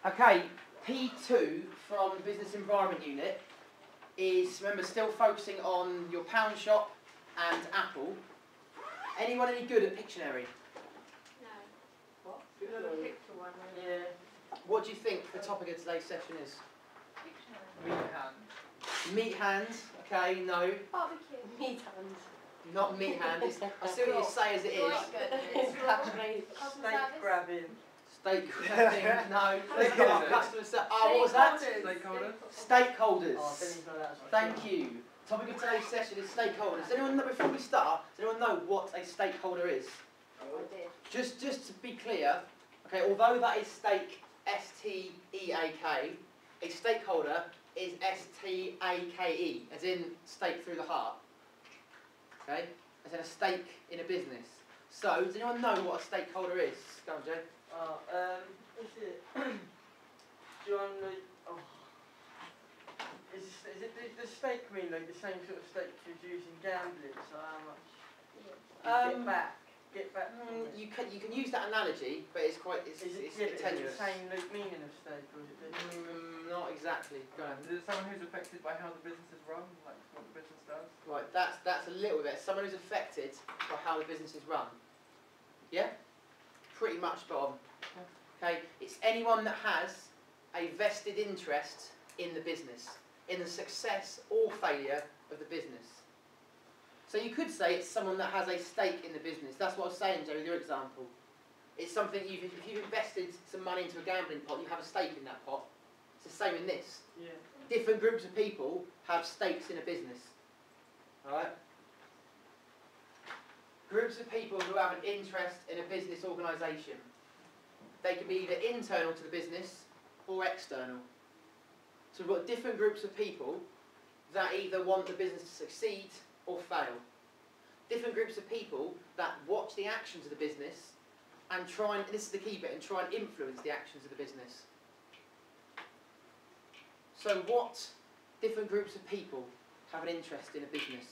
Okay, P2 from the Business Environment Unit is, remember, still focusing on your pound shop and Apple. Anyone any good at Pictionary? No. What? Picture one. Yeah. What do you think the topic of today's session is? Pictionary. Meat hand. Meat hands. Okay, no. Barbecue. Meat hands. Not meat hand. I see what you say as it is. Steak grabbing. Steak grabbing. No. Customer service. Oh, what was that? Stakeholder. Stakeholders. Oh, Denny's not that. Thank you. Topic of today's session is stakeholders. Does anyone know, before we start, does anyone know what a stakeholder is? I did. Just to be clear, okay, although that is steak, S-T-E-A-K, a stakeholder is S-T-A-K-E, as in stake through the heart. Okay? As in a stake in a business. So, does anyone know what a stakeholder is? Go on, Jay. Is it? Do you want to? Oh. Is it the stake mean like the same sort of stake you'd use in gambling? So how much? Get back. You can use that analogy, but it's quite it's tenuous. The same meaning of stake, or is it different? Not exactly. Go on. Is it someone who's affected by how the business is run, like what the business does? Right, that's a little bit. Someone who's affected by how the business is run. Yeah? Pretty much spot on. Okay, it's anyone that has a vested interest in the business, in the success or failure of the business. So you could say it's someone that has a stake in the business. That's what I was saying, Joe, with your example. It's something if you've invested some money into a gambling pot, you have a stake in that pot. It's the same in this. Yeah. Different groups of people have stakes in a business. Alright? Groups of people who have an interest in a business organisation. They can be either internal to the business or external. So we've got different groups of people that either want the business to succeed or fail. Different groups of people that watch the actions of the business and try and, this is the key bit, and try and influence the actions of the business. So what different groups of people have an interest in a business?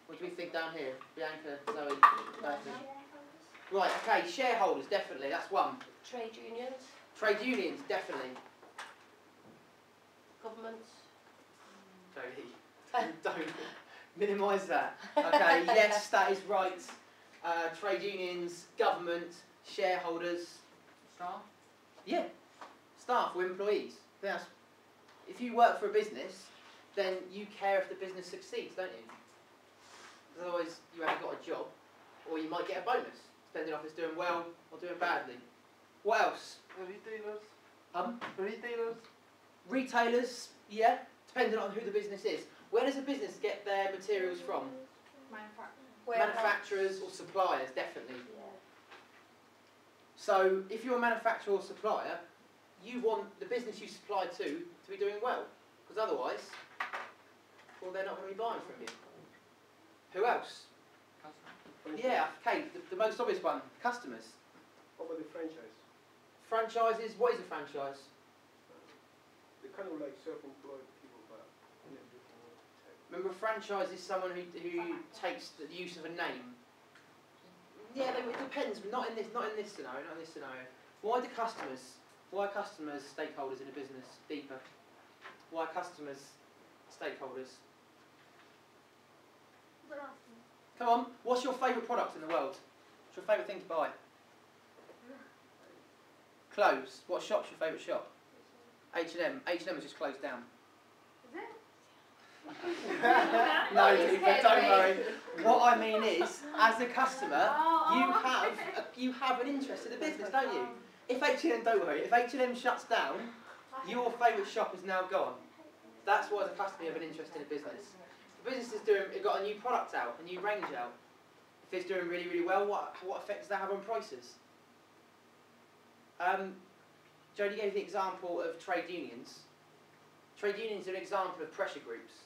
What do we think down here? Bianca, Zoe, Bertie. Right, okay, shareholders, definitely, that's one. Trade unions. Trade unions, definitely. Governments. Don't minimise that. Okay, yes, that is right. Trade unions, government, shareholders. Staff? Yeah, staff or employees. If you work for a business, then you care if the business succeeds, don't you? Because otherwise you haven't got a job, or you might get a bonus, depending on if it's doing well or doing badly. What else? Retailers. Retailers. Retailers, yeah, depending on who the business is. Where does a business get their materials from? Manufacturers or suppliers, definitely. Yeah. So if you're a manufacturer or supplier, you want the business you supply to be doing well, because otherwise, well, they're not going to be buying from you. Who else? Customers. Yeah, okay, the most obvious one, customers. What about the franchise? Franchises, what is a franchise? They're kind of like self-employed people, but in a different way. Remember, a franchise is someone who takes the use of a name. Yeah, it depends, but not in this scenario, Why are customers stakeholders in a business? Deeper. Why are customers stakeholders? Come on, what's your favourite product in the world? What's your favourite thing to buy? Clothes. What shop's your favourite shop? H&M. H&M has just closed down. Is it? No, Deepa, don't worry. What I mean is, as a customer, you have an interest in the business, don't you? If H&M, don't worry, if H&M shuts down, your favourite shop is now gone. That's why as a customer you have an interest in a business. The business is got a new product out, a new range out. If it's doing really, really well, what effect does that have on prices? Jodie gave the example of trade unions. Trade unions are an example of pressure groups.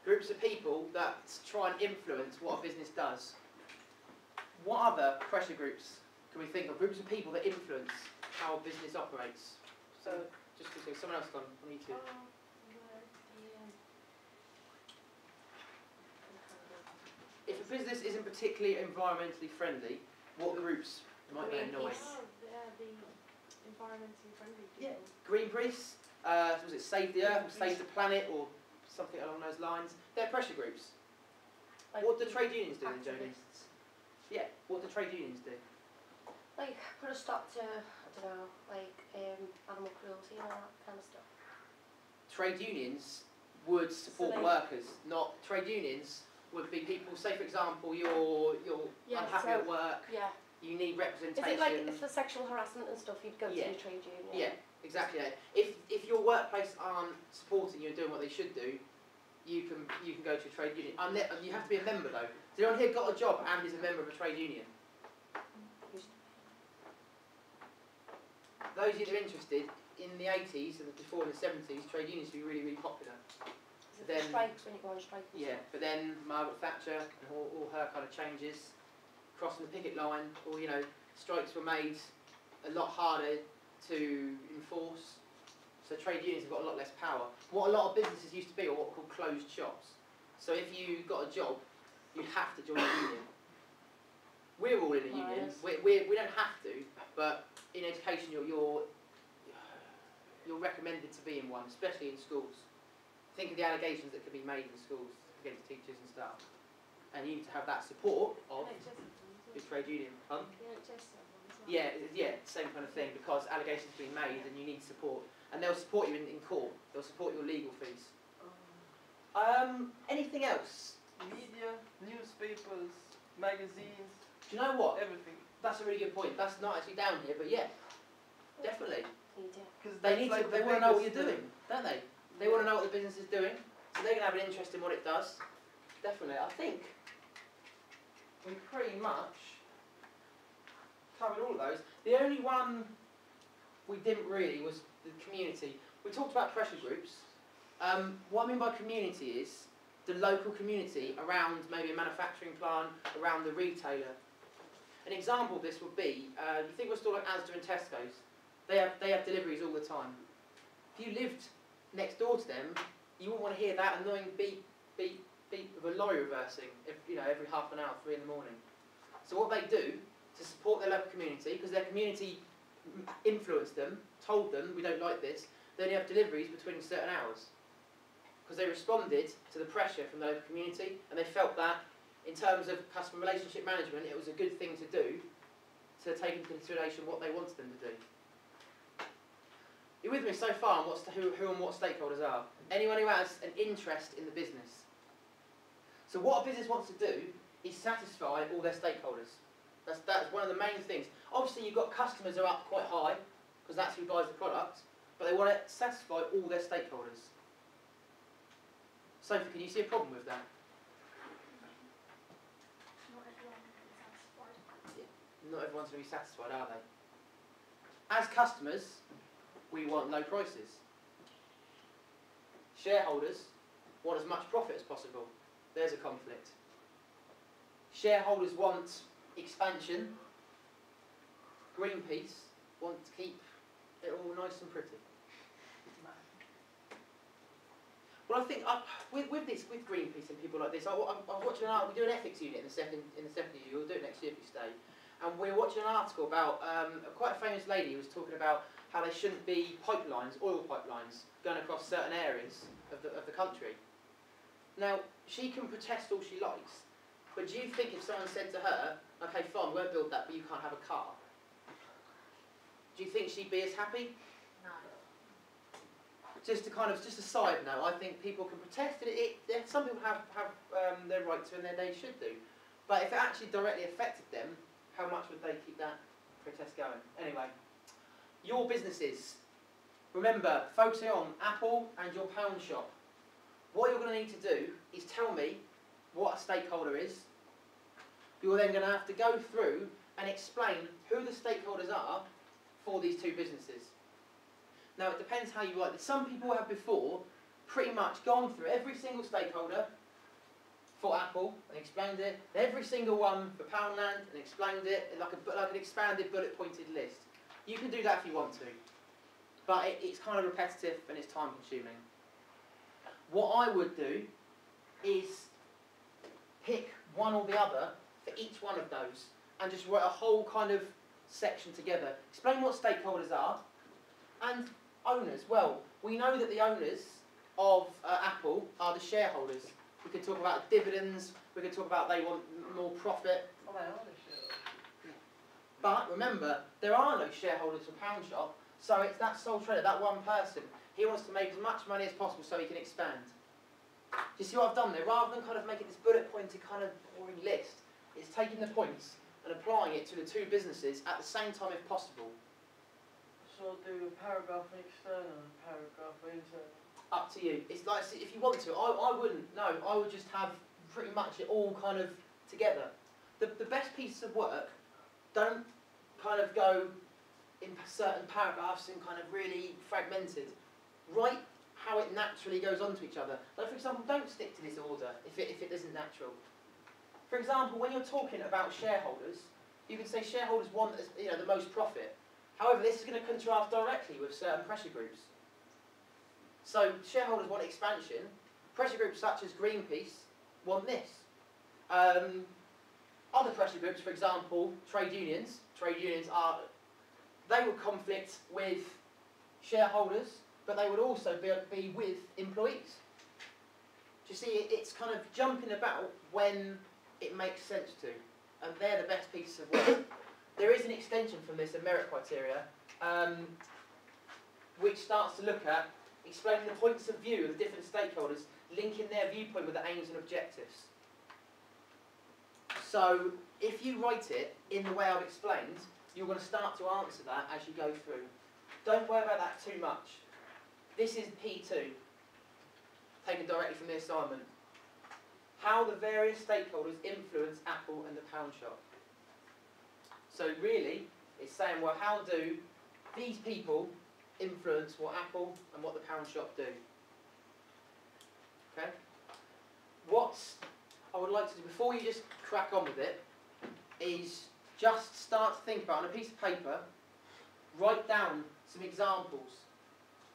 Groups of people that try and influence what a business does. What other pressure groups can we think of? Groups of people that influence how a business operates. So, just to say, someone else on YouTube. If a business isn't particularly environmentally friendly, what groups might they annoy? The environmentally friendly Yeah. people. Greenpeace, was it Save the Earth, or Save the Planet, or something along those lines? They're pressure groups. Like What do trade unions do then, Jodie? activists. Yeah, what do trade unions do? Like put a stop to, I don't know, like animal cruelty and all that kind of stuff. Trade unions would support they- workers, not trade unions would be people, say for example, you're Yeah, unhappy so- at work, Yeah. you need Is representation. it like for sexual harassment and stuff, you'd go Yeah. to the trade union? Yeah, exactly that. If your workplace aren't supporting you and doing what they should do, you can go to a trade union. You have to be a member though. Has anyone here got a job and is a member of a trade union? Those of you that are interested, in the 80s and before in the 70s, trade unions used to be really, really popular. Is it Then- for strikes when you go on strike? and Yeah, stuff? but then Margaret Thatcher and all her kind of changes, crossing the picket line, or strikes were made a lot harder to enforce. So trade unions have got a lot less power. What a lot of businesses used to be are what are called closed shops. So if you got a job, you have to join a union. We're all in a union. Right. We don't have to, but in education you're recommended to be in one, especially in schools. Think of the allegations that could be made in schools against teachers and staff. And you need to have that support of the trade union. Yeah, same kind of thing, because allegations are being made and you need support. And they'll support you in court. They'll support your legal fees. Anything else? Media, newspapers, magazines, Do you know what? everything. That's a really good point. That's not actually down here, but yeah, definitely. Media. Because They want to know what you're doing, don't they? They want to know what the business is doing, so they're going to have an interest in what it does. Definitely. I think we pretty much covered all of those. The only one we didn't really was the community. We talked about pressure groups. What I mean by community is the local community around maybe a manufacturing plant, around the retailer. An example of this would be, you think of a store like Asda and Tesco's, they have deliveries all the time. If you lived next door to them, you wouldn't want to hear that annoying beep, beep, beep of a lorry reversing every half an hour, 3 in the morning. So what they do to support their local community, because their community influenced them, told them we don't like this, they only have deliveries between certain hours. Because they responded to the pressure from the local community, and they felt that in terms of customer relationship management, it was a good thing to do to take into consideration what they wanted them to do. You're with me so far on who and what stakeholders are? Anyone who has an interest in the business. So what a business wants to do is satisfy all their stakeholders. That's one of the main things. Obviously you've got customers who are up quite high, because that's who buys the product, but they want to satisfy all their stakeholders. Sophie, can you see a problem with that? Not everyone's going to be satisfied, are they? As customers, we want low prices. Shareholders want as much profit as possible. There's a conflict. Shareholders want expansion. Greenpeace want to keep it all nice and pretty. Well, I think with Greenpeace and people like this, I was watching an article. We do an ethics unit in the second year. We'll do it next year if you stay. And we were watching an article about quite a famous lady who was talking about how there shouldn't be pipelines, oil pipelines, going across certain areas of the country. Now, she can protest all she likes, but do you think if someone said to her, okay, fine, we won't build that, but you can't have a car, do you think she'd be as happy? No. Just a side note, I think people can protest, and some people have their right to, and they should do. But if it actually directly affected them, how much would they keep that protest going? Anyway, your businesses. Remember, focusing on Apple and your pound shop. What you're going to need to do is tell me what a stakeholder is. You're then going to have to go through and explain who the stakeholders are for these two businesses. Now, it depends how you like this. Some people have before pretty much gone through every single stakeholder for Apple and explained it, every single one for Poundland and explained it like an expanded bullet-pointed list. You can do that if you want to, but it's kind of repetitive and it's time-consuming. What I would do is pick one or the other for each one of those and just write a whole kind of section together. Explain what stakeholders are and owners. Well, we know that the owners of Apple are the shareholders. We could talk about dividends, we could talk about they want more profit. Oh, they are the shareholders. But remember, there are no shareholders for Pound Shop, so it's that sole trader, that one person. He wants to make as much money as possible so he can expand. Do you see what I've done there? Rather than kind of making this bullet pointed kind of boring list, it's taking the points and applying it to the two businesses at the same time if possible. So I'll do a paragraph for external and a paragraph for internal. Up to you. It's like, if you want to, I wouldn't. No, I would just have pretty much it all kind of together. The best pieces of work don't kind of go in certain paragraphs and kind of really fragmented. Write how it naturally goes on to each other. Like, for example, don't stick to this order if it isn't natural. For example, when you're talking about shareholders, you can say shareholders want the most profit. However, this is going to contrast directly with certain pressure groups. So shareholders want expansion. Pressure groups such as Greenpeace want this. Other pressure groups, for example, trade unions. Trade unions they would conflict with shareholders, but they would also be with employees. Do you see, it's kind of jumping about when it makes sense to, and they're the best pieces of work. There is an extension from this, a merit criteria, which starts to look at explaining the points of view of the different stakeholders, linking their viewpoint with the aims and objectives. So, if you write it in the way I've explained, you're going to start to answer that as you go through. Don't worry about that too much. This is P2, taken directly from the assignment. How the various stakeholders influence Apple and the Pound Shop. So really, it's saying, well, how do these people influence what Apple and what the Pound Shop do? Okay? What I would like to do, before you just crack on with it, is just start to think about, on a piece of paper, write down some examples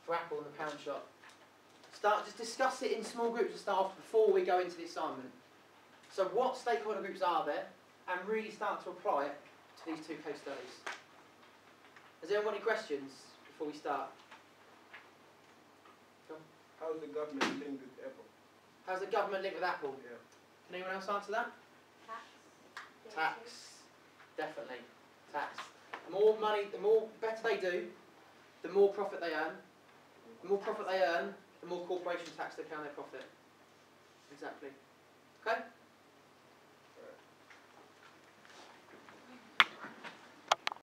for Apple and the Pound Shop. Just discuss it in small groups to start off before we go into the assignment. So what stakeholder groups are there, and really start to apply it to these two case studies. Has anyone got any questions before we start? How's the government linked with Apple? How's the government linked with Apple? Yeah. Can anyone else answer that? Tax. Tax. Definitely. Tax. The more money, the more better they do, the more profit they earn. The more profit they earn, the more corporation tax they pay on their profit. Exactly. Okay?